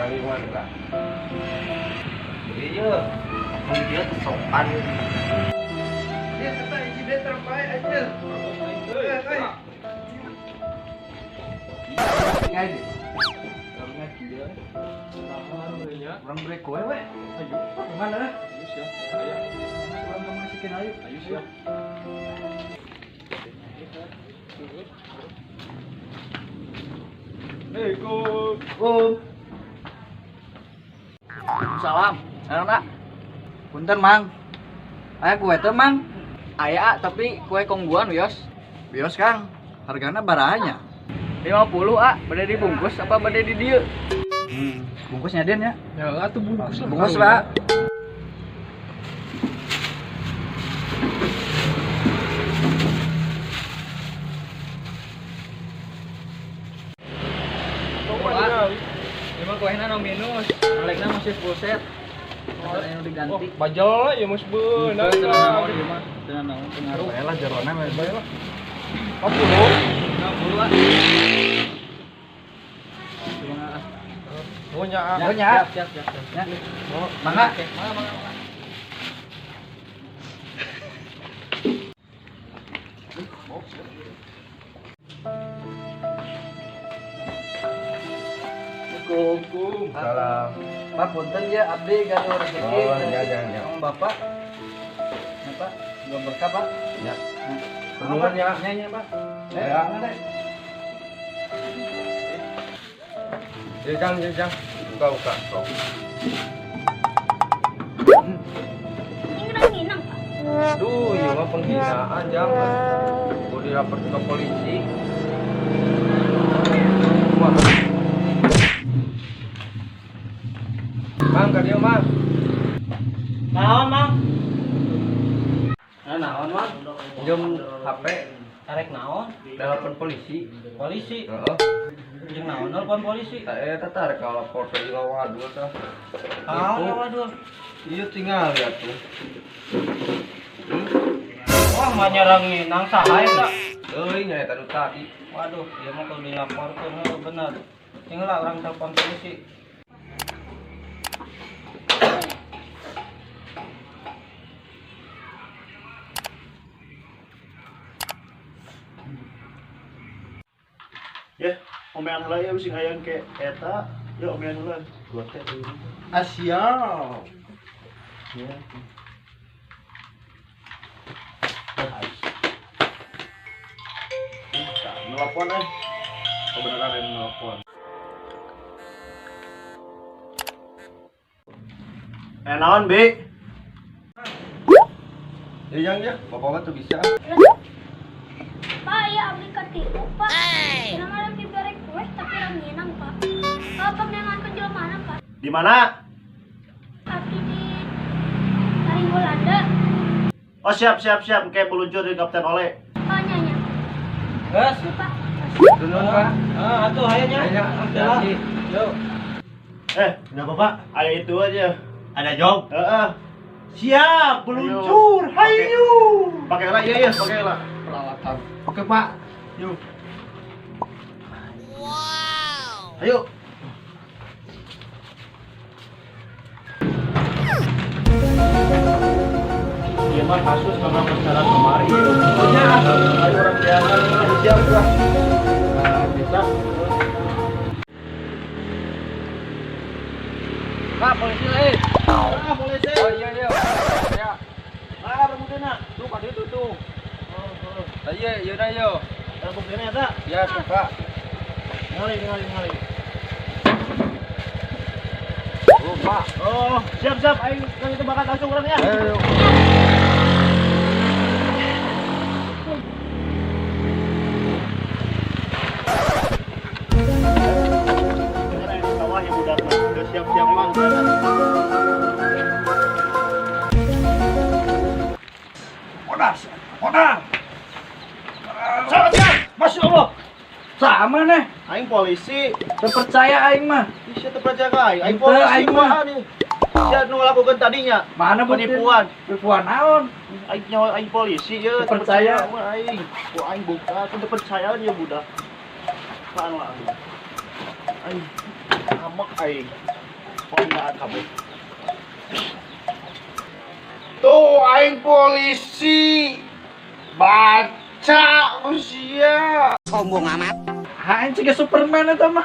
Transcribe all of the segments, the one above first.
ngaliwan lah. Iya, dia sopan. Dia kata insiden terbaik aja. Ngay đi. Làm ngay kia đấy. Orang break kowe weh. Ayo, mana dah? Ayo siap. Ayo. Orang kamu masukin ayo. Ayo siap. Hei, Kum. Salam, anak. Punten, Mang. Aya kue teh, Mang. Aya tapi kue kongguan, Bios. Bios, Kang. Hargana barahanya. 50, bade dibungkus apa bade di dieu? Bungkusnya Den ya? Ya, atuh bungkus lah. Bungkus, Pak. Emang kuehna no minus, nalekna masih full set. Yang diganti. Bajal lah ya Mas beunang. Tenang ieu mah, tenang pengaruh. Bae lah jarona mah bae lah. 40. 60 lah. Oh nya. Siap. Ya. Oh, Mangga. Mangga. Assalamualaikum. Salam. Pak punten ya abdi gaduh rezeki. Oh, ya. Bapak. Bapak, gua berkah, Pak. Ya. Perluan ya. Nya, Pak. Ya. Mana deh? Jang. Buka. Sok. Nginang, Pak. Duh, ini mah penghinaan jangan. Gua dilapor ke polisi. Wah. Mang, ka dia, Mang. Naon, Mang? Naon, Mang? Jom HP Arek naon? telepon polisi. Polisi. Heeh. Jeung naon nelpon polisi? Eta tarik kalau lapor ke waduh tah. Waduh. Iya tinggal lihat tuh. Wah, mah nyerang nang saha eta? Euy nya eta nu tadi. Waduh, dia mah kudu dilaporkeun bener. Tinggal orang telepon polisi. Ya, omean heula ya sing hayang ke eta, ya omean heula. Gua teh deui. Asia. Ya. Nelpon kebenaran yang nelpon. Naon, Bi? Ya, bapak mah tuh bisa. Pak, ya abdi katipu, Pak. Kenapa ada diberi kue tapi orang nginang, Pak? Pengengan ke jelmana, Pak? Di mana? Abdi di Taringulanda. Oh, siap. Kayak meluncur dari Kapten Ole. Oh, nyanya. Gas. Si, Pak. Dunun, Pak. Atuh hayanya. Hati-hati. Yuk. Enggak apa-apa. Aya itu aja. Ada job. Heeh. Siap, meluncur. Hayu. Pakai lah, iya, pakai lah. Peralatan. Oke, Pak. Yuk. Ayo. Dia mah kasus karena perjalanan kemarin. Iya, ayo orang biasa. Siap, Pak. Nah, bisa. Pak, polisi lain. Polisi. Oh iya. Ya. Buktinya. Tuh, Pak, itu tuh. Ayo, yaudah yo. Ada buktinya ada. Ya, tuh, Pak. Ngali. Oh, Pak. Oh, siap. Ayo, kan itu bakal langsung orang ya. Ayo. Bawah ya budak. Udah siap-siap Mang. Modal. Siap. Masya Allah. Sama nih. Aing polisi. Terpercaya aing mah. Bisa terpercaya ka aing? Aing Ente, polisi aing mah. mah nih. Sia nu ngalakukeun tadinya. Mana bukti? Penipuan. Penipuan naon? Aing nyawa aing polisi ya. Terpercaya. Mah aing. Ku aing buka, ku terpercaya dia budak. Apaan lah aing. Aing. Amak aing. Pembaat kabeh. Tuh aing polisi. Baca usia. Hain ciga Superman eta mah.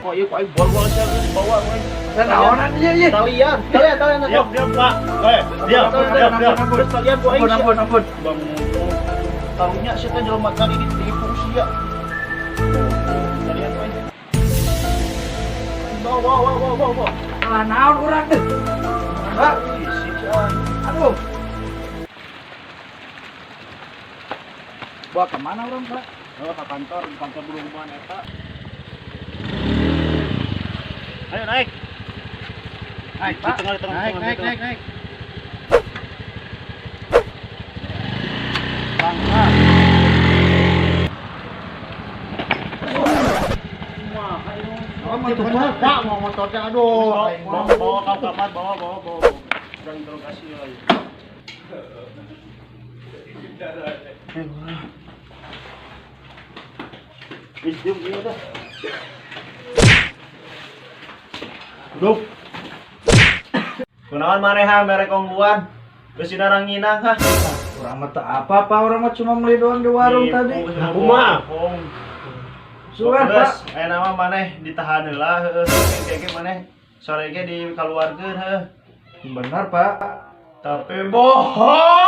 Kok ieu aing bol-bol sia geus bawa we. Naonan ieu ieu. Kalian. Diam, Pak. Diam. Terus kalian ku aing sia. Ampun. Bang, taruhnya sia teh jelema tadi ditipu sia. Kalian ku aing. Bawa. Lah naon urang teh? Pak, Isi sia. aduh. Bawa kemana orang Pak? Oh, ke kantor, di kantor perumahan eta. Ayo naik. Naik Di Pak. tengah. Naik. Langkah. Oh, motor Pak, mau motornya aduh. Bawa ke kamar, bawa. Dan interogasi lagi. Diam dia dah. Duk. Kunaon maneha mere kongguan? Geus sinarang nginang ha. Orang mah teu apa-apa, orang mah cuma beli doang di warung tadi. Kumaha? Sugan Pak. Aya nama maneh ditahan heula heueuh. Keke maneh sore ge dikaluarkeun heuh. Benar Pak. Tapi bohong.